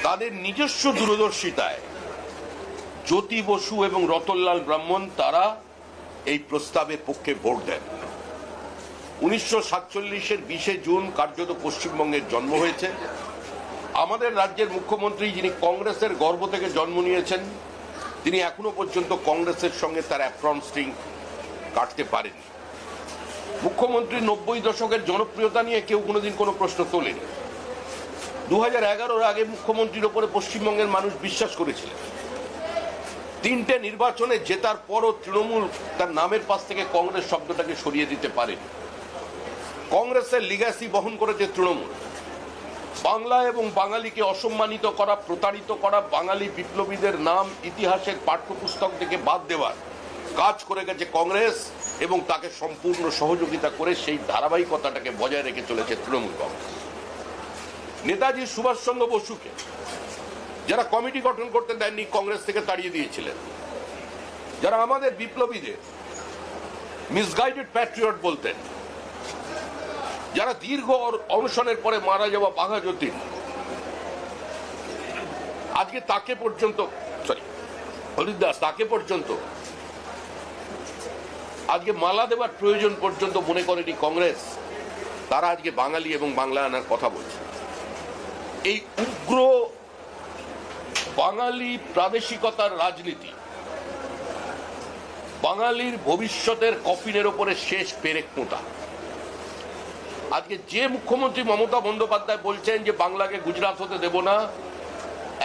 তাদের নিজস্ব দূরদর্শিতায় জ্যোতি বসু এবং রতনলাল ব্রাহ্মণ তারা এই প্রস্তাবের পক্ষে ভোট দেন। 1947-এর 20 জুন কার্যত পশ্চিমবঙ্গের জন্ম হয়েছে। আমাদের রাজ্যের মুখ্যমন্ত্রী, যিনি কংগ্রেসের গর্ভ থেকে জন্ম নিয়েছেন, তিনি এখনো পর্যন্ত কংগ্রেসের সঙ্গে তার অ্যাপ্রন স্ট্রিং কাটতে পারেন। মুখ্যমন্ত্রী 90 দশকের জনপ্রিয়তা নিয়ে কেউ কোনোদিন কোনো প্রশ্ন তোলেনি। 2011-র আগে মুখ্যমন্ত্রীর ওপরে পশ্চিমবঙ্গের মানুষ বিশ্বাস করেছিলেন। 3টে নির্বাচনে জেতার পরও তৃণমূল তার নামের পাশ থেকে কংগ্রেস শব্দটাকে সরিয়ে দিতে পারেনি। কংগ্রেসের লিগ্যাসি বহন করেছে তৃণমূল। বাংলা এবং বাঙালিকে অসম্মানিত করা, প্রতারিত করা, বাঙালি বিপ্লবীদের নাম ইতিহাসের পাঠ্যপুস্তক থেকে বাদ দেওয়ার কাজ করে গেছে কংগ্রেস, এবং তাকে সম্পূর্ণ সহযোগিতা করে সেই ধারাবাহিকতাটাকে বজায় রেখে চলেছে তৃণমূল কংগ্রেস। নেতাজি সুভাষচন্দ্র বসুকে যারা কমিটি গঠন করতে দেননি, কংগ্রেস থেকে তাড়িয়ে দিয়েছিলেন। যারা আমাদের বিপ্লবীদের মিসগাইডেড প্যাট্রিয়ট বলতেন, যারা দীর্ঘ অনশনের পরে মারা যাওয়া বাঘা যতীন, আজকে তাকে পর্যন্ত হরিদাস তাকে পর্যন্ত আজকে মালা দেওয়ার প্রয়োজন পর্যন্ত মনে করেনি কংগ্রেস। তারা আজকে বাঙালি এবং বাংলা আনার কথা বলছে। এই উগ্র বাঙালি প্রাদেশিকতার রাজনীতি বাঙালির ভবিষ্যতের কফিনের ওপরে শেষ পেরেক পোঁতা। আজকে যে মুখ্যমন্ত্রী মমতা বন্দ্যোপাধ্যায় বলছেন যে বাংলাকে গুজরাট হতে দেব না,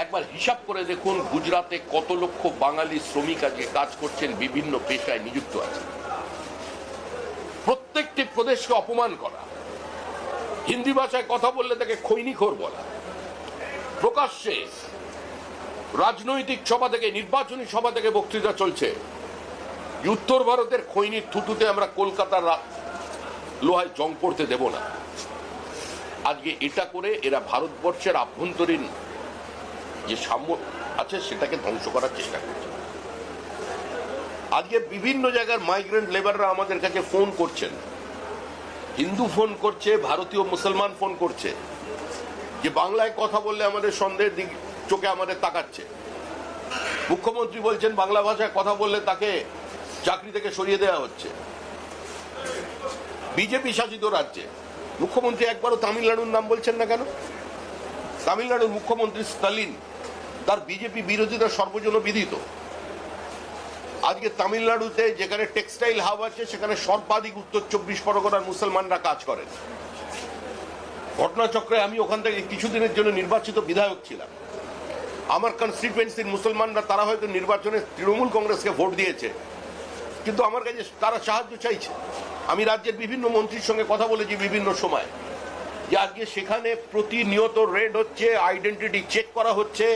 একবার হিসাব করে দেখুন গুজরাটে কত লক্ষ বাঙালি শ্রমিক আজকে কাজ করছেন, বিভিন্ন পেশায় নিযুক্ত আছে। প্রত্যেকটি প্রদেশকে অপমান করা, হিন্দি ভাষায় কথা বললে তাকে খৈনিখোর বলা, প্রকাশ্যে রাজনৈতিক সভা থেকে, নির্বাচনী সভা থেকে বক্তৃতা চলছে উত্তর ভারতের খৈনির থুতুতে আমরা কলকাতার লোহায় জং পড়তে দেব না। আজকে এটা করে এরা ভারতবর্ষের আভ্যন্তরীণ যে সাম্য আছে সেটাকে ধ্বংস করার চেষ্টা করছে। আজকে বিভিন্ন জায়গার মাইগ্রেন্ট লেবাররা আমাদের কাছে ফোন করছেন, হিন্দু ফোন করছে, ভারতীয় মুসলমান ফোন করছে, যে বাংলায় কথা বললে আমাদের সন্দেহের দিক চোখে আমাদের তাকাচ্ছে। মুখ্যমন্ত্রী বলছেন বাংলা ভাষায় কথা বললে তাকে চাকরি থেকে সরিয়ে দেওয়া হচ্ছে। বিজেপি শাসিত রাজ্যে মুখ্যমন্ত্রী একবারও তামিলনাড়ুর নাম বলছেন না কেন? তামিলনাড়ুর মুখ্যমন্ত্রী স্টালিন, তার বিজেপি বিরোধিতা সর্বজন বিদিত। আজকে তামিলনাড়ুতে যেখানে টেক্সটাইল হাব আছে, সেখানে সর্বাধিক উত্তর 24 পরগনার মুসলমানরা কাজ করেন। ঘটনাচক্রে আমি ওখান থেকে কিছুদিনের জন্য নির্বাচিত বিধায়ক ছিলাম। আমার কনস্টিটুয়েন্সির মুসলমানরা, তারা হয়তো নির্বাচনে তৃণমূল কংগ্রেসকে ভোট দিয়েছে, কিন্তু আমার কাছে তারা সাহায্য চাইছে। আমি রাজ্যের বিভিন্ন মন্ত্রীর সঙ্গে কথা বলেছি বিভিন্ন সময়, যে আজকে সেখানে প্রতিনিয়ত রেড হচ্ছে, আইডেন্টিটি চেক করা হচ্ছে।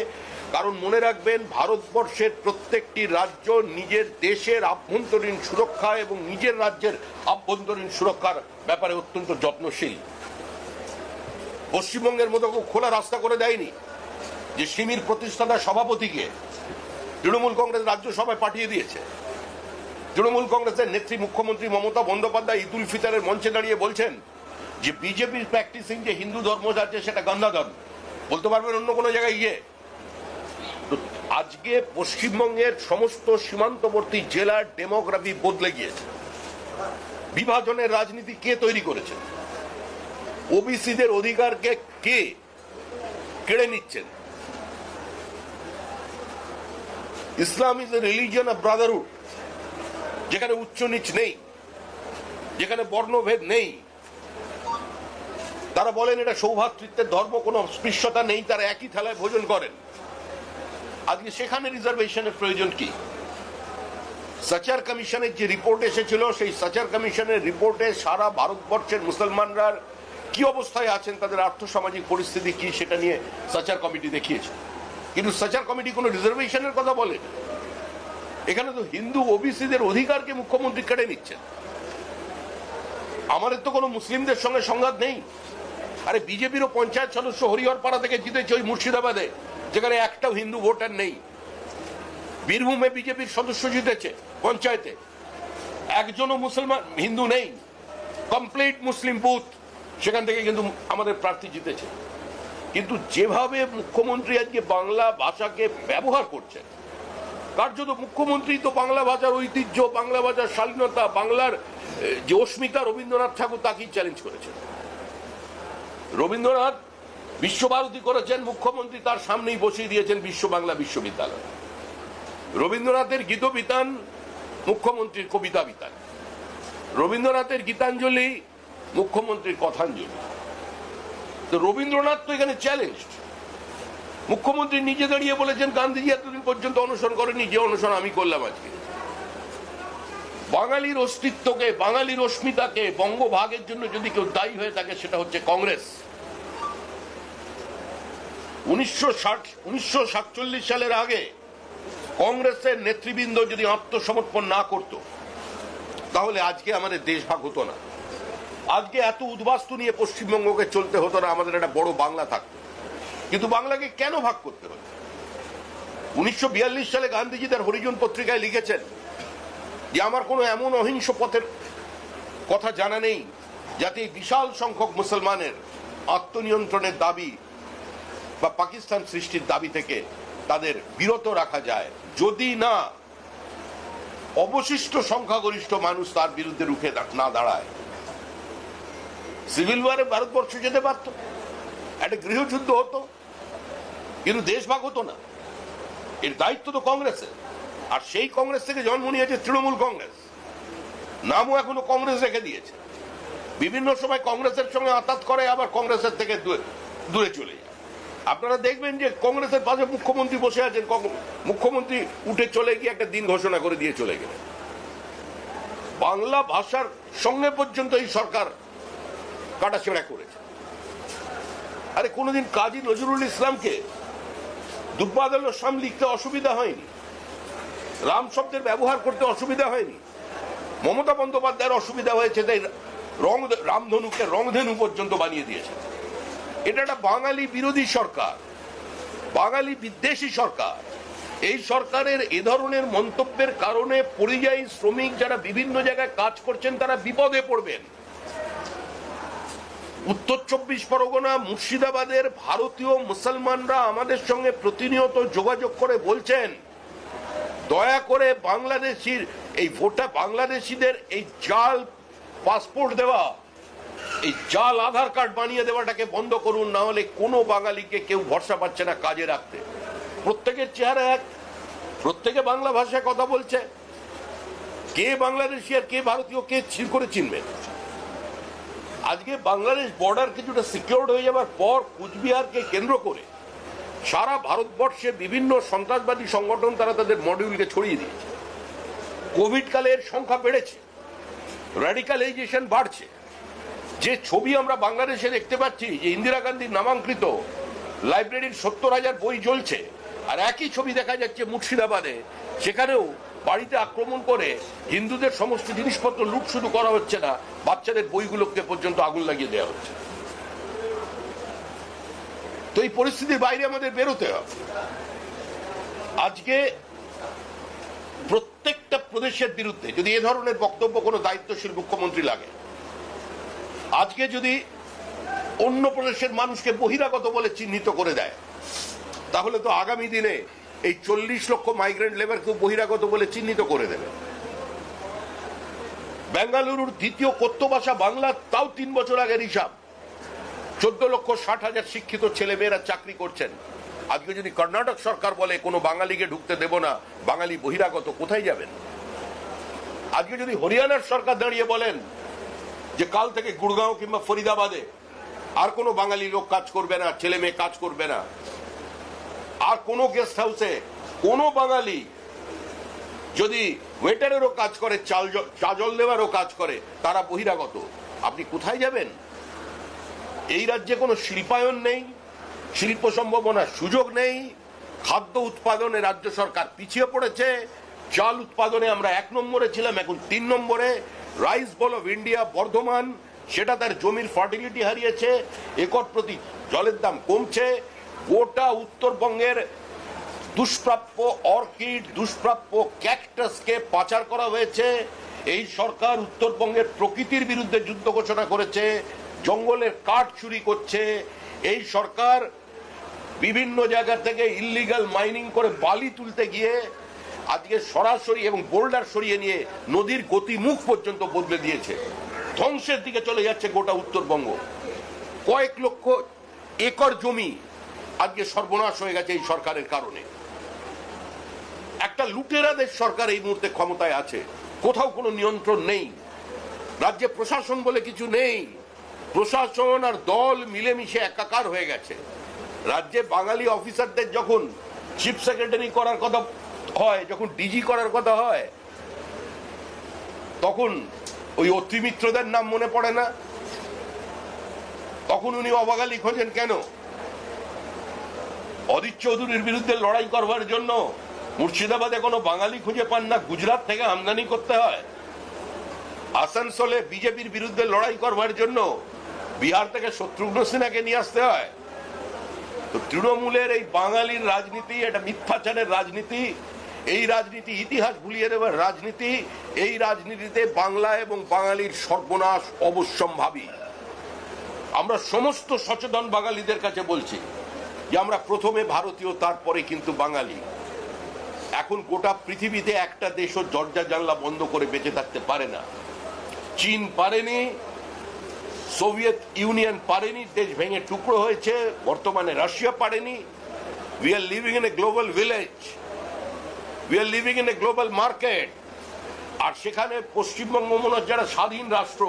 কারণ মনে রাখবেন, ভারতবর্ষের প্রত্যেকটি রাজ্য নিজের দেশের আভ্যন্তরীণ সুরক্ষা এবং নিজের রাজ্যের আভ্যন্তরীণ সুরক্ষার ব্যাপারে অত্যন্ত যত্নশীল। পশ্চিমবঙ্গের মতো খোলা রাস্তা করে দেয়নি যে সিমির প্রতিষ্ঠাতা সভাপতিকে তৃণমূল কংগ্রেস রাজ্যসভায় পাঠিয়ে দিয়েছে। তৃণমূল কংগ্রেসের নেত্রী মুখ্যমন্ত্রী মমতা বন্দ্যোপাধ্যায় ঈদ উল ফিতরের মঞ্চে দাঁড়িয়ে বলছেন যে বিজেপির প্র্যাকটিসিং যে হিন্দু ধর্ম যাচ্ছে সেটা গন্ধা ধর্ম। বলতে পারবেন অন্য কোনো জায়গায় গিয়ে? আজকে পশ্চিমবঙ্গের সমস্ত সীমান্তবর্তী জেলার ডেমোগ্রাফি বদলে গিয়েছে। বিভাজনের রাজনীতি কে তৈরি করেছে? ওবিসিদের অধিকারকে কে কেড়ে নিচ্ছেন? Islam is a religion of brotherhood, যেখানে উচ্চ নিচ নেই, যেখানে বর্ণভেদ নেই। তারা বলেন এটা সৌভ্রাতৃত্বের ধর্ম, কোনো অস্পৃশ্যতা নেই, তারা একই থালায় ভোজন করেন। আজকে সেখানে রিজার্ভেশনের প্রয়োজন কি? সাচার কমিশনের যে রিপোর্ট এসেছিল, সেই সাচার কমিশনের রিপোর্টে সারা ভারতবর্ষের মুসলমানরা কি অবস্থায় আছেন, তাদের আর্থসামাজিক পরিস্থিতি কি, সেটা নিয়ে সাচার কমিটি দেখিয়েছে। কিন্তু সাচার কমিটি কোনো রিজার্ভেশনের কথা বলে। এখানে তো হিন্দু ওবিসিদের অধিকারকে মুখ্যমন্ত্রী কেড়ে নিচ্ছেন। আমাদের তো কোনো মুসলিমদের সঙ্গে সংঘাত নেই। আরে বিজেপিরও পঞ্চায়েত সদস্য হরিহরপাড়া থেকে জিতেছে ওই মুর্শিদাবাদে, যেখানে একটাও হিন্দু ভোটার নেই। বীরভূমে বিজেপির সদস্য জিতেছে পঞ্চায়েতে, একজনও মুসলমান হিন্দু নেই, কমপ্লিট মুসলিম বুথ, সেখান থেকে কিন্তু আমাদের প্রার্থী জিতেছে। কিন্তু যেভাবে মুখ্যমন্ত্রী আজকে বাংলা ভাষাকে ব্যবহার করছেন, কার্যত মুখ্যমন্ত্রী তো বাংলা ভাষার ঐতিহ্য, বাংলা ভাষার শালীনতা, বাংলার যে অস্মিতা রবীন্দ্রনাথ ঠাকুর তাকেই চ্যালেঞ্জ করেছেন। রবীন্দ্রনাথ বিশ্বভারতী করেছেন, মুখ্যমন্ত্রী তার সামনেই বসিয়ে দিয়েছেন বিশ্ব বাংলা বিশ্ববিদ্যালয়। রবীন্দ্রনাথের গীত বিতান, মুখ্যমন্ত্রীর কবিতা বিতান। রবীন্দ্রনাথের গীতাঞ্জলি, মুখ্যমন্ত্রীর কথাঞ্জলি। তো রবীন্দ্রনাথ তো এখানে চ্যালেঞ্জ। মুখ্যমন্ত্রী নিজে দাঁড়িয়ে বলেছেন গান্ধীজি এতদিন পর্যন্ত অনশন করেনি যে অনশন আমি করলাম আজকে। বাঙালির অস্তিত্বকে, বাঙালির অস্মিতাকে বঙ্গভাগের জন্য যদি কেউ দায়ী হয়ে থাকে সেটা হচ্ছে কংগ্রেস। 1947 সালের আগে কংগ্রেসের নেতৃবৃন্দ যদি আত্মসমর্পণ না করত তাহলে আজকে আমাদের দেশ ভাগ হতো না, আজকে এত উদ্বাস্তু নিয়ে পশ্চিমবঙ্গকে চলতে হতো না, আমাদের একটা বড় বাংলা থাকতো। কিন্তু বাংলাকে কেন ভাগ করতে হতো? 1942 সালে গান্ধীজি তার হরিজন পত্রিকায় লিখেছেন যে আমার কোনো এমন অহিংস পথের কথা জানা নেই যাতে বিশাল সংখ্যক মুসলমানের আত্মনিয়ন্ত্রণের দাবি বা পাকিস্তান সৃষ্টির দাবি থেকে তাদের বিরত রাখা যায়, যদি না অবশিষ্ট সংখ্যাগরিষ্ঠ মানুষ তার বিরুদ্ধে রুখে না দাঁড়ায়। সিভিল ওয়ারে ভারতবর্ষ যেতে পারত, একটা গৃহযুদ্ধ হতো, কিন্তু দেশ ভাগ হতো না। এর দায়িত্ব তো কংগ্রেসের। আর সেই কংগ্রেস থেকে জন্ম নিয়েছে তৃণমূল কংগ্রেস, নামও এখনো কংগ্রেস রেখে দিয়েছে। বিভিন্ন সময় কংগ্রেসের সঙ্গে আতাত করে, আবার কংগ্রেসের থেকে দূরে চলে যায়। আপনারা দেখবেন যে কংগ্রেসের পাশে মুখ্যমন্ত্রী বসে আছেন, মুখ্যমন্ত্রী উঠে চলে গিয়ে একটা দিন ঘোষণা করে দিয়ে চলে গেলেন। বাংলা ভাষার সঙ্গে পর্যন্ত এই সরকার কাটাছেঁড়া করেছে। আরে কোনোদিন কাজী নজরুল ইসলামকে দুর্বাদল সাম লিখতে অসুবিধা হয়নি, রাম শব্দের ব্যবহার করতে অসুবিধা হয়নি। মমতা বন্দ্যোপাধ্যায়ের অসুবিধা হয়েছে, তাই রামধনুকে রংধনু পর্যন্ত বানিয়ে দিয়েছে। এটা একটা বাঙালি বিরোধী সরকার, বাঙালি বিদ্বেষী সরকার। এই সরকারের এ ধরনের মন্তব্যের কারণে পরিযায়ী শ্রমিক যারা বিভিন্ন জায়গায় কাজ করছেন তারা বিপদে পড়বেন। উত্তর 24 পরগনা, মুর্শিদাবাদের ভারতীয় মুসলমানরা আমাদের সঙ্গে প্রতিনিয়ত যোগাযোগ করে বলছেন দয়া করে বাংলাদেশির এই বাংলাদেশিদের এই জাল পাসপোর্ট দেওয়া, এই জাল আধার কার্ড বানিয়ে দেওয়াটাকে বন্ধ করুন, না হলে কোনো বাঙালিকে কেউ ভরসা পাচ্ছে না কাজে রাখতে। প্রত্যেকের চেহারা এক, প্রত্যেকে বাংলা ভাষায় কথা বলছে, কে বাংলাদেশি আর কে ভারতীয় কে করে চিনবে? আজকে বাংলাদেশ বর্ডার কিছুটা সিকিউরড হয়ে যাবার পর কুচবিহারকে কেন্দ্র করে সারা ভারতবর্ষে বিভিন্ন সন্ত্রাসবাদী সংগঠন তারা তাদের মডিউলকে ছড়িয়ে দিয়েছে। কোভিড কালের সংখ্যা বেড়েছে, র্যাডিকালাইজেশন বাড়ছে। যে ছবি আমরা বাংলাদেশে দেখতে পাচ্ছি যে ইন্দিরা গান্ধীর নামাঙ্কিত লাইব্রেরির 70,000 বই জ্বলছে, আর একই ছবি দেখা যাচ্ছে মুর্শিদাবাদে, সেখানেও বাড়িতে আক্রমণ করে হিন্দুদের সমস্ত জিনিসপত্র লুট শুধু করা হচ্ছে না, বাচ্চাদের বইগুলোকে পর্যন্ত আগুন লাগিয়ে দেওয়া হচ্ছে। তো এই পরিস্থিতির বাইরে আমাদের বেরোতে হবে। আজকে প্রত্যেকটা প্রদেশের বিরুদ্ধে যদি এ ধরনের বক্তব্য কোনো দায়িত্বশীল মুখ্যমন্ত্রী লাগে, আজকে যদি অন্য প্রদেশের মানুষকে বহিরাগত বলে চিহ্নিত করে দেয়, তাহলে তো আগামী দিনে এই 40 লক্ষ মাইগ্রেন্ট লেবারকে বহিরাগত বলে চিহ্নিত করে দেবে। বেঙ্গালুরুর দ্বিতীয় কথ্য ভাষা বাংলা, তাও 3 বছর আগের হিসাব। 14,60,000 শিক্ষিত ছেলে মেয়েরা চাকরি করছেন। আজকে যদি কর্ণাটক সরকার বলে কোনো বাঙালিকে ঢুকতে দেব না, বাঙালি বহিরাগত, কোথায় যাবেন? আজকে যদি হরিয়ানার সরকার দাঁড়িয়ে বলেন যে কাল থেকে গুড়গাঁও কিংবা ফরিদাবাদে আর কোনো বাঙালি লোক কাজ করবে না, ছেলে মেয়ে কাজ করবে না, আর কোনো গেস্ট হাউসে কোনো বাঙালি যদি ওয়েটারেরও কাজ করে, চা জল দেওয়ারও কাজ করে, তারা বহিরাগত, আপনি কোথায় যাবেন? এই রাজ্যে কোনো শিল্পায়ন নেই, শিল্প সম্ভাবনার সুযোগ নেই, খাদ্য উৎপাদনে রাজ্য সরকার পিছিয়ে পড়েছে। চাল উৎপাদনে আমরা 1 নম্বরে ছিলাম, এখন 3 নম্বরে। Rice ball of India Bardhaman, সেটা তার জমির ফার্টিলিটি হারিয়েছে, একর প্রতি জলের দাম কমছে। গোটা উত্তরবঙ্গের দুষ্প্রাপ্য অর্কিড, দুষ্প্রাপ্য ক্যাকটাসকে পাচার করা হয়েছে। এই সরকার উত্তরবঙ্গের প্রকৃতির বিরুদ্ধে যুদ্ধ ঘোষণা করেছে, জঙ্গলের কাঠ চুরি করছে। এই সরকার বিভিন্ন জায়গা থেকে ইল্লিগাল মাইনিং করে বালি তুলতে গিয়ে আজকে সরাসরি এবং বোল্ডার সরিয়ে নিয়ে নদীর গতিমুখ পর্যন্ত বদলে দিয়েছে। ধ্বংসের দিকে চলে যাচ্ছে গোটা উত্তরবঙ্গ। কয়েক লক্ষ একর জমি আজকে সর্বনাশ হয়ে গেছে এই সরকারের কারণে। একটা লুটেরাদের সরকার এই মুহূর্তে ক্ষমতায় আছে, কোথাও কোনো নিয়ন্ত্রণ নেই, রাজ্যে প্রশাসন বলে কিছু নেই, প্রশাসন আর দল মিলেমিশে একাকার হয়ে গেছে। রাজ্যে বাঙালি অফিসারদের যখন চিফ সেক্রেটারি করার কথা হয়, যখন ডিজি করার কথা হয়, তখন ওই অত্রি মিত্রদের নাম মনে পড়ে না? তখন উনি অবাঙালি খোঁজেন কেন? অদিত চৌধুরীর বিরুদ্ধে লড়াই করবার জন্য মুর্শিদাবাদে কোনো বাঙালি খুঁজে পান না, গুজরাট থেকে আমদানি করতে হয়। আসানসোলে বিজেপির বিরুদ্ধে লড়াই করবার জন্য বিহার থেকে শত্রুঘ্ন সিনহাকে নিয়ে আসতে হয়। তো তৃণমূলের এই বাঙালির রাজনীতি, এটা মিথ্যাচারের রাজনীতি, এই রাজনীতি ইতিহাস ভুলিয়ে দেওয়ার রাজনীতি, এই রাজনীতিতে বাংলা এবং বাঙালির সর্বনাশ অবশ্যম্ভাবী। আমরা সমস্ত সচেতন বাঙালিদের কাছে বলছি যে আমরা প্রথমে ভারতীয়, তারপরে কিন্তু বাঙালি। এখন গোটা পৃথিবীতে একটা দেশও দরজা জানলা বন্ধ করে বেঁচে থাকতে পারে না। চীন পারেনি, সোভিয়েত ইউনিয়ন পারেনি, দেশ ভেঙে টুকরো হয়েছে, বর্তমানে রাশিয়া পারেনি। We are living in a global village, we are living in a global market. আর সেখানে পশ্চিমবঙ্গ মনে হচ্ছে যারা স্বাধীন রাষ্ট্র,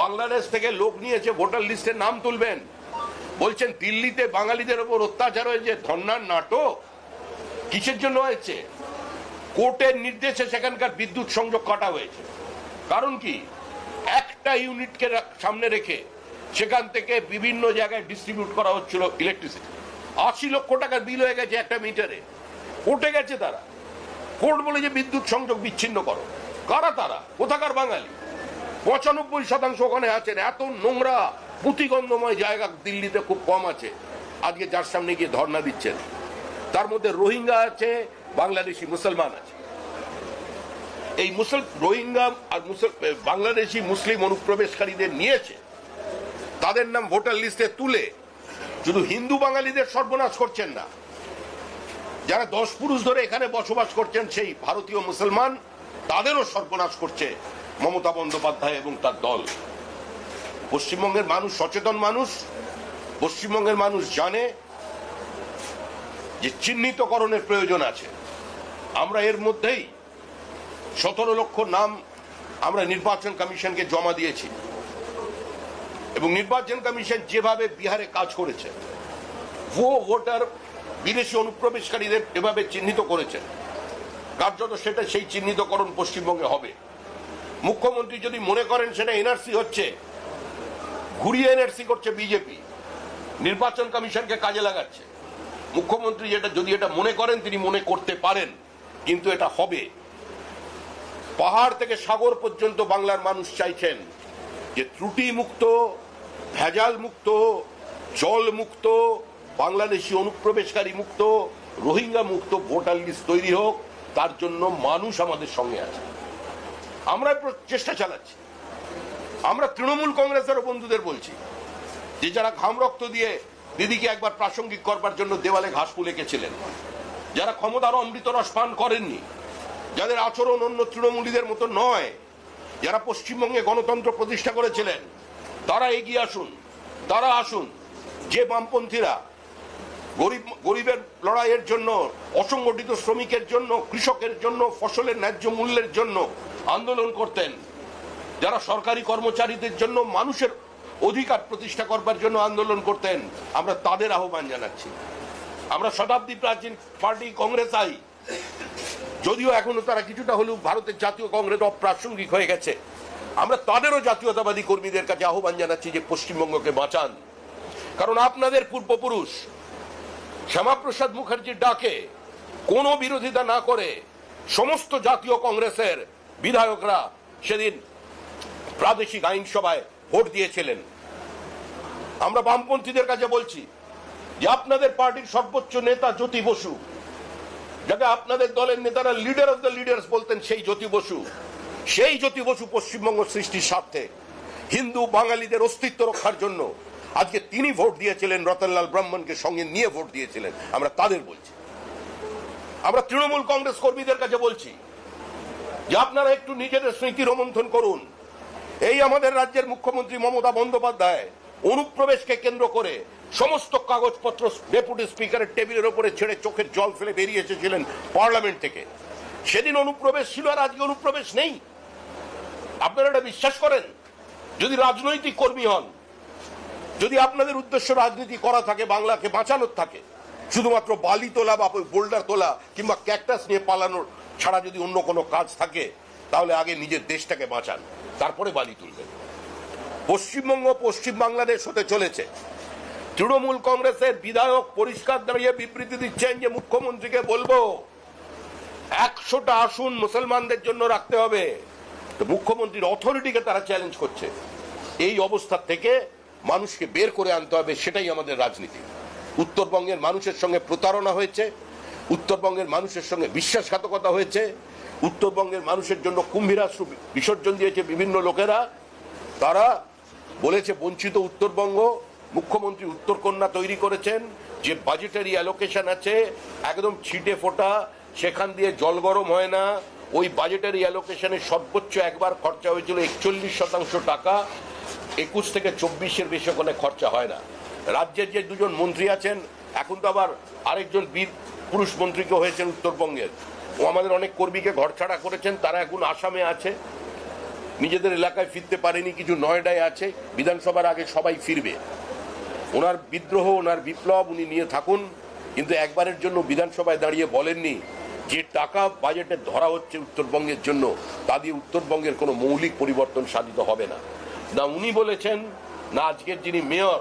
বাংলাদেশ থেকে লোক নিয়েছে ভোটার লিস্টে নাম তুলবেন, বলছেন দিল্লিতে বাঙালিদের ওপর অত্যাচার হয়েছে। ধর্নার নাটক কিসের জন্য হয়েছে? কোর্টের নির্দেশে সেখানকার বিদ্যুৎ সংযোগ কাটা হয়েছে। কারণ কি? একটা ইউনিটকে সামনে রেখে সেখান থেকে বিভিন্ন জায়গায় ডিস্ট্রিবিউট করা হচ্ছিল ইলেকট্রিসিটি। 80 লক্ষ টাকার বিল হয়ে গেছে একটা মিটারে। কোর্টে গেছে তারা, কোর্ট বলে যে বিদ্যুৎ সংযোগ বিচ্ছিন্ন করো। কারা তারা? কোথাকার বাঙালি? 95% ওখানে আছেন। এত নোংরা পুঁতিগন্ধময় জায়গা দিল্লিতে খুব কম আছে। আজকে যার সামনে গিয়ে ধর্ণা দিচ্ছেন, তার মধ্যে রোহিঙ্গা আছে, বাংলাদেশি মুসলমান আছে। এই রোহিঙ্গা আর বাংলাদেশি মুসলিম অনুপ্রবেশকারীদের নিয়েছে, তাদের নাম ভোটার লিস্টে তুলে শুধু হিন্দু বাঙালিদের সর্বনাশ করছেন না, যারা 10 পুরুষ ধরে এখানে বসবাস করছেন সেই ভারতীয় মুসলমান, তাদেরও সর্বনাশ করছে মমতা বন্দ্যোপাধ্যায় এবং তার দল। পশ্চিমবঙ্গের মানুষ সচেতন মানুষ, পশ্চিমবঙ্গের মানুষ জানে যে চিহ্নিতকরণের প্রয়োজন আছে। আমরা এর মধ্যেই 17 লক্ষ নাম আমরা নির্বাচন কমিশনকে জমা দিয়েছি এবং নির্বাচন কমিশন যেভাবে বিহারে কাজ করেছে, ভোটার বিদেশি অনুপ্রবেশকারীদের এভাবে চিহ্নিত করেছেন, কার্যত সেটা সেই চিহ্নিতকরণ পশ্চিমবঙ্গে হবে। মুখ্যমন্ত্রী যদি মনে করেন সেটা এনআরসি হচ্ছে, ঘুরিয়ে এনআরসি করছে বিজেপি, নির্বাচন কমিশনকে কাজে লাগাচ্ছে। মুখ্যমন্ত্রী যদি এটা মনে করেন, তিনি মনে করতে পারেন, কিন্তু এটা হবে। পাহাড় থেকে সাগর পর্যন্ত বাংলার মানুষ চাইছেন যে ত্রুটি মুক্ত, ভেজাল মুক্ত, জল মুক্ত, বাংলাদেশি অনুপ্রবেশকারী মুক্ত, রোহিঙ্গা মুক্ত ভোটার লিস্ট তৈরি হোক। তার জন্য মানুষ আমাদের সঙ্গে আছে, আমরা চেষ্টা চালাচ্ছি। আমরা তৃণমূল কংগ্রেসের বন্ধুদের বলছি যে যারা ঘাম রক্ত দিয়ে দিদিকে একবার প্রাসঙ্গিক করবার জন্য দেওয়ালে ঘাস ফুল এঁকেছিলেন, যারা ক্ষমতার অমৃত রস পান করেননি, যাদের আচরণ অন্য তৃণমূলীদের মতো নয়, যারা পশ্চিমবঙ্গে গণতন্ত্র প্রতিষ্ঠা করেছিলেন, তারা এগিয়ে আসুন, তারা আসুন। যে বামপন্থীরা গরিবের লড়াইয়ের জন্য, অসংগঠিত শ্রমিকের জন্য, কৃষকের জন্য, ফসলের ন্যায্য মূল্যের জন্য আন্দোলন করতেন, যারা সরকারি কর্মচারীদের জন্য মানুষের অধিকার প্রতিষ্ঠা করবার জন্য আন্দোলন করতেন, আমরা তাদের আহ্বান জানাচ্ছি। আমরা শতাব্দী প্রাচীন পার্টি কংগ্রেস আই, যদিও এখনো তারা কিছুটা হলেও ভারতের জাতীয় কংগ্রেস অপ্রাসঙ্গিক হয়ে গেছে, আমরা তাদেরও জাতীয়তাবাদী কর্মীদের কাছে আহ্বান জানাচ্ছি যে পশ্চিমবঙ্গকে বাঁচান। কারণ আপনাদের পূর্বপুরুষ শ্যামাপ্রসাদ মুখার্জির ডাকে কোনো বিরোধিতা না করে সমস্ত জাতীয় কংগ্রেসের বিধায়করা সেদিন প্রাদেশিক আইনসভায় ভোট দিয়েছিলেন। আমরা বামপন্থীদের কাছে বলছি যে আপনাদের পার্টির সর্বোচ্চ নেতা জ্যোতি বসু, যাকে আপনাদের দলের নেতারা লিডার অফ দ্য লিডার্স বলতেন, সেই জ্যোতি বসু পশ্চিমবঙ্গ সৃষ্টির স্বার্থে, হিন্দু বাঙালিদের অস্তিত্ব রক্ষার জন্য আজকে তিনি ভোট দিয়েছিলেন, রতনলাল ব্রাহ্মণকে সঙ্গে নিয়ে ভোট দিয়েছিলেন। আমরা তাদের বলছি, আমরা তৃণমূল কংগ্রেস কর্মীদের কাছে বলছি যে আপনারা একটু নিজেদের স্মৃতি রোমন্থন করুন। এই আমাদের রাজ্যের মুখ্যমন্ত্রী মমতা বন্দ্যোপাধ্যায় অনুপ্রবেশকে কেন্দ্র করে সমস্ত কাগজপত্র ডেপুটি স্পিকারের টেবিলের উপরে ছেড়ে চোখের জল ফেলে বেরিয়ে এসেছিলেন পার্লামেন্ট থেকে। সেদিন অনুপ্রবেশ ছিল, আর আজকে অনুপ্রবেশ নেই। আপনারা এটা বিশ্বাস করেন? যদি রাজনৈতিক কর্মী হন, যদি আপনাদের উদ্দেশ্য রাজনীতি করা থাকে, বাংলাকে বাঁচানোর থাকে, শুধুমাত্র বালি তোলা বা বোল্ডার তোলা কিংবা ক্যাকটাস নিয়ে পালানোর ছাড়া যদি অন্য কোনো কাজ থাকে, তাহলে আগে নিজের দেশটাকে বাঁচান, তারপরে বালি তুলবেন। পশ্চিমবঙ্গ পশ্চিম বাংলাদেশ হতে চলেছে। তৃণমূল কংগ্রেসের বিধায়ক পরিষ্কার দাঁড়িয়ে বিবৃতি দিচ্ছেন যে মুখ্যমন্ত্রীকে বলবো 100টা আসন মুসলমানদের জন্য রাখতে হবে। তো মুখ্যমন্ত্রীর অথরিটিকে তারা চ্যালেঞ্জ করছে। এই অবস্থা থেকে মানুষকে বের করে আনতে হবে, সেটাই আমাদের রাজনীতি। উত্তরবঙ্গের মানুষের সঙ্গে প্রতারণা হয়েছে, উত্তরবঙ্গের মানুষের সঙ্গে বিশ্বাসঘাতকতা হয়েছে, উত্তরবঙ্গের মানুষের জন্য কুম্ভীরাশ্রু বিসর্জন দিয়েছে বিভিন্ন লোকেরা। তারা বলেছে বঞ্চিত উত্তরবঙ্গ। মুখ্যমন্ত্রী উত্তরকন্যা তৈরি করেছেন, যে বাজেটারি অ্যালোকেশন আছে একদম ছিটে ফোটা, সেখান দিয়ে জল গরম হয় না। ওই বাজেটারি অ্যালোকেশনে সর্বোচ্চ একবার খরচা হয়েছিল 41% টাকা, 21 থেকে 24-এর বেশি ওখানে খরচা হয় না। রাজ্যের যে দুজন মন্ত্রী আছেন, এখন তো আবার আরেকজন বীর পুরুষ মন্ত্রীকে হয়েছেন উত্তরবঙ্গের। ও আমাদের অনেক কর্মীকে ঘরছাড়া করেছেন, তারা এখন আসামে আছে, নিজেদের এলাকায় ফিরতে পারেনি, কিছু নয়ডায় আছে। বিধানসভার আগে সবাই ফিরবে। ওনার বিদ্রোহ, ওনার বিপ্লব উনি নিয়ে থাকুন, কিন্তু একবারের জন্য বিধানসভায় দাঁড়িয়ে বলেননি যে টাকা বাজেটে ধরা হচ্ছে উত্তরবঙ্গের জন্য, তা দিয়ে উত্তরবঙ্গের কোনো মৌলিক পরিবর্তন সাধিত হবে না। না উনি বলেছেন, না আজকের যিনি মেয়র,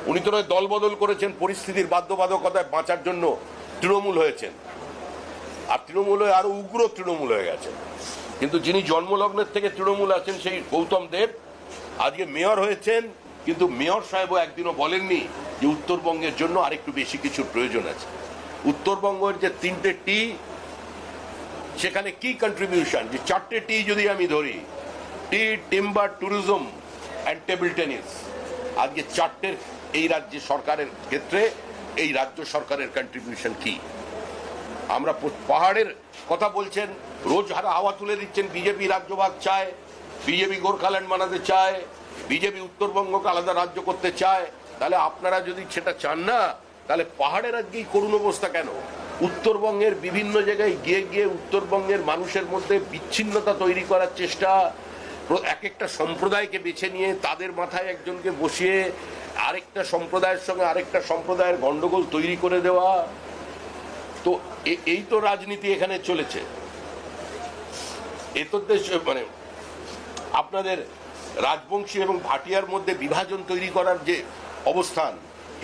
উনি তো নয় দল বদল করেছেন, পরিস্থিতির বাধ্যবাধকতায় বাঁচার জন্য তৃণমূল হয়েছেন, আর তৃণমূল হয়ে আরো উগ্র তৃণমূল হয়ে গেছেন। কিন্তু যিনি জন্মলগ্নের থেকে তৃণমূল আছেন, সেই গৌতম দেব আজকে মেয়র হয়েছেন, কিন্তু মেয়র সাহেবও একদিনও বলেননি যে উত্তরবঙ্গের জন্য আরেকটু বেশি কিছুর প্রয়োজন আছে। উত্তরবঙ্গের যে 3টে টি, সেখানে কি কন্ট্রিবিউশন, যে 4টে টি যদি আমি ধরি, T, timber, tourism and table tennis, আজকে 4টের এই রাজ্য সরকারের ক্ষেত্রে এই রাজ্য সরকারের কন্ট্রিবিউশন কি? আমরা পাহাড়ের কথা বলছেন, রোজ হাওয়া তুলে দিচ্ছেন। বিজেপি রাজ্যভাগ চায়, বিজেপি গোর্খাল্যান্ড বানাতে চায়, বিজেপি উত্তরবঙ্গকে আলাদা রাজ্য করতে চায়। তাহলে আপনারা যদি সেটা চান না, তাহলে পাহাড়ের আজকেই করুণ অবস্থা কেন? উত্তরবঙ্গের বিভিন্ন জায়গায় গিয়ে গিয়ে উত্তরবঙ্গের মানুষের মধ্যে বিচ্ছিন্নতা তৈরি করার চেষ্টা, এক একটা সম্প্রদায়কে বেছে নিয়ে তাদের মাথায় একজনকে বসিয়ে আরেকটা সম্প্রদায়ের সঙ্গে আরেকটা সম্প্রদায়ের গন্ডগোল তৈরি করে দেওয়া। তো এই তো রাজনীতি এখানে চলেছে। এ তো মানে আপনাদের রাজবংশী এবং ভাটিয়ার মধ্যে বিভাজন তৈরি করার যে অবস্থান,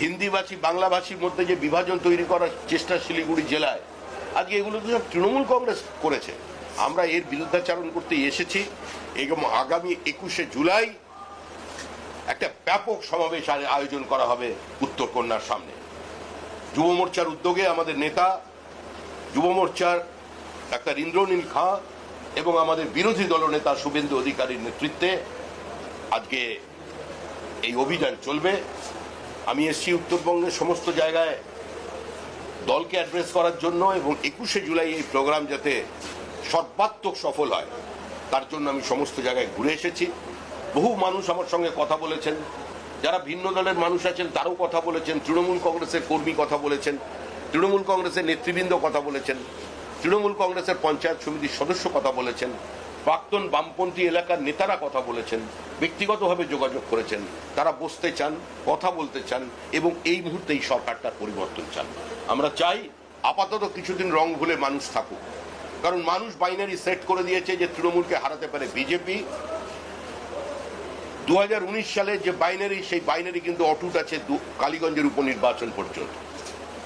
হিন্দিভাষী বাংলাভাষীর মধ্যে যে বিভাজন তৈরি করার চেষ্টা শিলিগুড়ি জেলায়, আজকে এগুলো তো সব তৃণমূল কংগ্রেস করেছে। আমরা এর বিরুদ্ধাচারণ করতে এসেছি এবং আগামী 21শে জুলাই একটা ব্যাপক সমাবেশ আয়োজন করা হবে উত্তরকন্যার সামনে। যুব মোর্চার উদ্যোগে আমাদের নেতা, যুব মোর্চার ডাক্তার ইন্দ্রনীল খাঁ এবং আমাদের বিরোধী দলনেতা শুভেন্দু অধিকারীর নেতৃত্বে আজকে এই অভিযান চলবে। আমি এসছি উত্তরবঙ্গের সমস্ত জায়গায় দলকে অ্যাড্রেস করার জন্য, এবং 21শে জুলাই এই প্রোগ্রাম যাতে সর্বাত্মক সফল হয় তার জন্য আমি সমস্ত জায়গায় ঘুরে এসেছি। বহু মানুষ আমার সঙ্গে কথা বলেছেন, যারা ভিন্ন দলের মানুষ আছেন তারাও কথা বলেছেন, তৃণমূল কংগ্রেসের কর্মী কথা বলেছেন, তৃণমূল কংগ্রেসের নেতৃবৃন্দ কথা বলেছেন, তৃণমূল কংগ্রেসের পঞ্চায়েত সমিতির সদস্য কথা বলেছেন, প্রাক্তন বামপন্থী এলাকার নেতারা কথা বলেছেন, ব্যক্তিগতভাবে যোগাযোগ করেছেন। তারা বসতে চান, কথা বলতে চান এবং এই মুহূর্তে এই সরকারটার পরিবর্তন চান। আমরা চাই আপাতত কিছুদিন রং ভুলে মানুষ থাকুক, কারণ মানুষ বাইনারি সেট করে দিয়েছে যে তৃণমূলকে হারাতে পারে বিজেপি। 2019 সালে যে বাইনারি, সেই বাইনারি কিন্তু অটুট আছে কালীগঞ্জের উপনির্বাচন পর্যন্ত।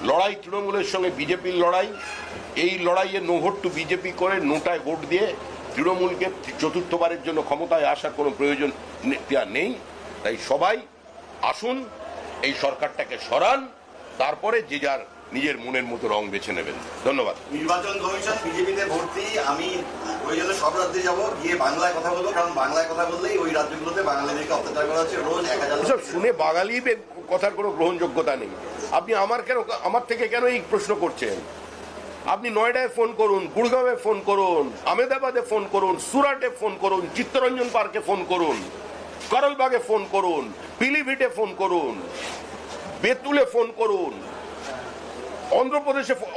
লড়াই তৃণমূলের সঙ্গে বিজেপির লড়াই। এই লড়াইয়ে নো ভোট টু বিজেপি করে নোটায় ভোট দিয়ে তৃণমূলকে চতুর্থবারের জন্য ক্ষমতায় আসার কোনো প্রয়োজন নেই। তাই সবাই আসুন, এই সরকারটাকে সরান, তারপরে যে যার নিজের মনের মতো রং বেছে নেবেন। ধন্যবাদ। নির্বাচন কমিশন বিজেপিতে ভর্তি, আমি ওই জন্য সব রাজ্যে যাবো, গিয়ে বাংলায় কথা বলবো, কারণ বাংলায় কথা বললেই ওই রাজ্যগুলোতে বাঙালিদেরকে অত্যাচার করা হচ্ছে, রোজ 1000 শুনে বাঙালি কথার কোনো গ্রহণযোগ্যতা নেই। আপনি আমার থেকে কেন এই প্রশ্ন করছেন? আপনি নয়ডায় ফোন করুন, গুড়গাঁওয়ে ফোন করুন, আহমেদাবাদে ফোন করুন, সুরাটে ফোন করুন, চিত্তরঞ্জন পার্কে ফোন করুন, করলবাগে ফোন করুন, পিলিভিটে ফোন করুন, বেতুলে ফোন করুন,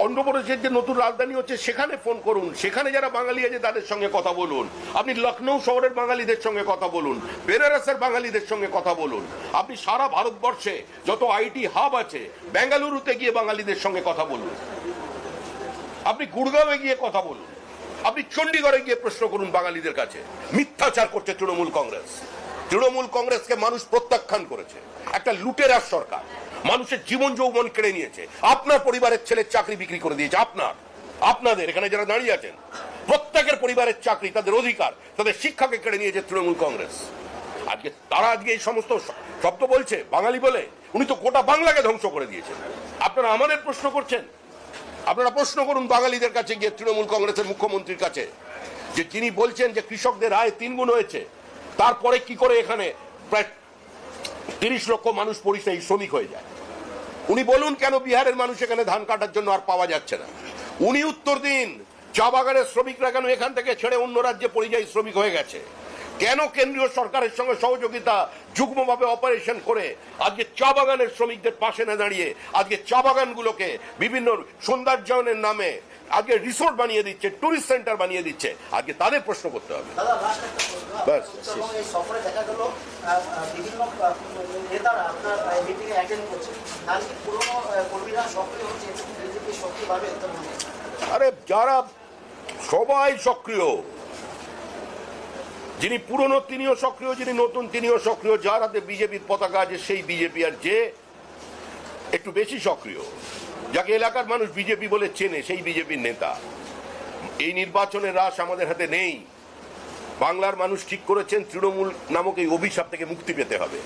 অন্ধ্রপ্রদেশের যে নতুন রাজধানী হচ্ছে সেখানে ফোন করুন, সেখানে যারা বাঙালি আছে তাদের সঙ্গে কথা বলুন। আপনি লখনৌ শহরের বাঙালিদের সঙ্গে কথা বলুন, বেনারসের বাঙালিদের সঙ্গে কথা বলুন। আপনি সারা ভারতবর্ষে যত আইটি হাব আছে বেঙ্গালুরুতে গিয়ে বাঙালিদের সঙ্গে কথা বলুন, আপনি গুড়গাঁওয়ে গিয়ে কথা বলুন, আপনি চণ্ডীগড়ে গিয়ে প্রশ্ন করুন বাঙালিদের কাছে। মিথ্যাচার করছে তৃণমূল কংগ্রেস। তৃণমূল কংগ্রেসকে মানুষ প্রত্যাখ্যান করেছে, একটা লুটেরার সরকার, মানুষের জীবন যৌবন কেড়ে নিয়েছে। আপনার পরিবারের ছেলের চাকরি বিক্রি করে দিয়েছে, আপনাদের এখানে যারা দাঁড়িয়ে আছেন প্রত্যেকের পরিবারের চাকরি, তাদের অধিকার, তাদের শিক্ষাকে কেড়ে নিয়েছে তৃণমূল কংগ্রেস। তারা আজকে এই সমস্ত শব্দ বলছে বাঙালি বলে। উনি তো গোটা বাংলাকে ধ্বংস করে দিয়েছেন। আপনারা আমাদের প্রশ্ন করছেন? আপনারা প্রশ্ন করুন বাঙালিদের কাছে গিয়ে, তৃণমূল কংগ্রেসের মুখ্যমন্ত্রীর কাছে, যে যিনি বলছেন যে কৃষকদের আয় 3 গুণ হয়েছে, তারপরে কি করে এখানে প্রায় 30 লক্ষ মানুষ পরিযায়ী শ্রমিক হয়ে যায়। উনি বলুন কেন বিহারের মানুষ এখানে ধান কাটার জন্য আর পাওয়া যাচ্ছে না। উনি উত্তর দিন, চা বাগানের শ্রমিকরা কেন এখান থেকে ছেড়ে অন্য রাজ্যে পরিযায়ী শ্রমিক হয়ে গেছে, কেন কেন্দ্রীয় সরকারের সঙ্গে সহযোগিতা যুগ্মভাবে অপারেশন করে আজকে চা বাগানের শ্রমিকদের পাশে না দাঁড়িয়ে আজকে চা বাগানগুলোকে বিভিন্ন সৌন্দর্যায়নের নামে আজকে রিসোর্ট বানিয়ে দিচ্ছে, টুরিস্ট সেন্টার বানিয়ে দিচ্ছে। আজকে তাদের প্রশ্ন করতে হবে। আরে যারা সবাই সক্রিয়, যিনি পুরনো তিনিও সক্রিয়, যিনি নতুন তিনিও সক্রিয়, যার হাতে বিজেপির পতাকা আছে সেই বিজেপি, আর যে একটু বেশি সক্রিয়, যাকে এলাকার মানুষ বিজেপি বলে চেনে, সেই বিজেপির নেতা। এই নির্বাচনের রাশ আমাদের হাতে নেই। বাংলার মানুষ ঠিক করেছেন তৃণমূল নামক এই অভিশাপ থেকে মুক্তি পেতে হবে।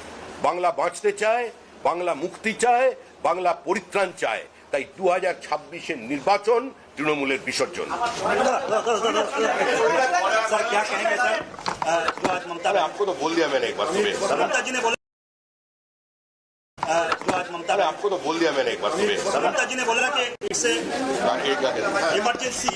বাংলা বাঁচতে চায়, বাংলা মুক্তি চায়, বাংলা পরিত্রাণ চায়। তাই 2026-এর নির্বাচন তৃণমূলের বিসর্জন। आपको तो बोल दिया मैंने एक बार सुबह, आपको तो बोल दिया मैंने एक बार सुबह। ममता जी ने बोला कि इससे इमरजेंसी